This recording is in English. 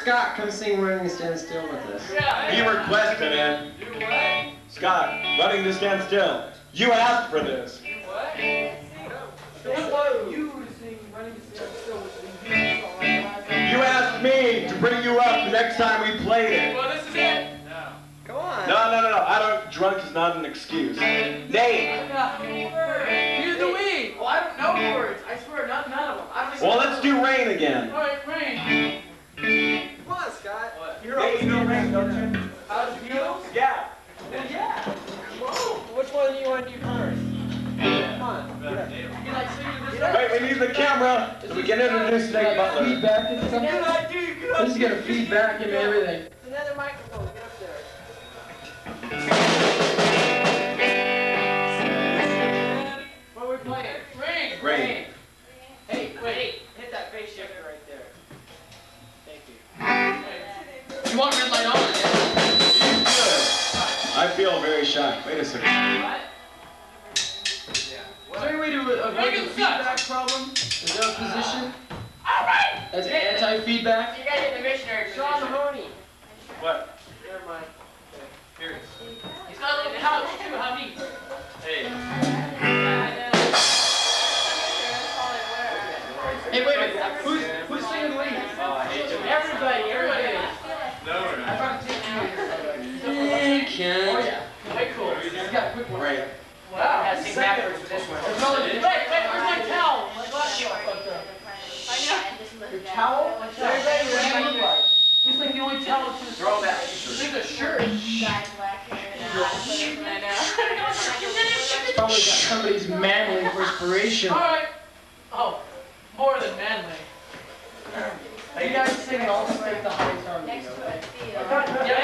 Scott come sing Running to Stand Still with us? Yeah. He requested it. Do what? Scott, Running to Stand Still. You asked for this. Do what? You to sing Running to Stand Still with me. You asked me to bring you up the next time we played it. Well, this is it. No. Come on. No. I don't. Drunk is not an excuse. Nate. Neither do we. Oh, I don't know words. I swear, none of them. Well, let's do Rain again. All right, Rain. Come on, Scott. What? You're always no Rain, don't you? How does it feel? Yeah. Well, yeah. Whoa. Which one do you want to do first? Come on. You like singing this? Wait, we need the camera so we can introduce Nate Butler. Feedback into something? Good idea. This is gonna feedback into everything. Another microphone, get up there. What are we playing? Rain. Rain. Hey, wait. Hit that bass shifter right there. Thank you. You want red light on? Good. I feel very shy. Wait a second. What? Is there any way to avoid the feedback problem? Is there a position that's anti-feedback? You gotta hit the missionary position. Shawn Miller. What? Never mind. Here. He's got a little couch too. How neat. Hey. Hey, wait a minute. Who's singing lead? Everybody. No, we're not. Hey, Ken. Oh yeah. Way cool. He's got a quick one. Right. Wow. Gotta sing backwards with this one. Wait, where's my towel? My glass Your towel? Everybody, what do you look like? He's like the only towel to Throw that. He's a shirt. Probably got somebody's manly perspiration. All right. Oh, more than manly. You guys sing and I'll just take the highest harmony, okay? Yeah.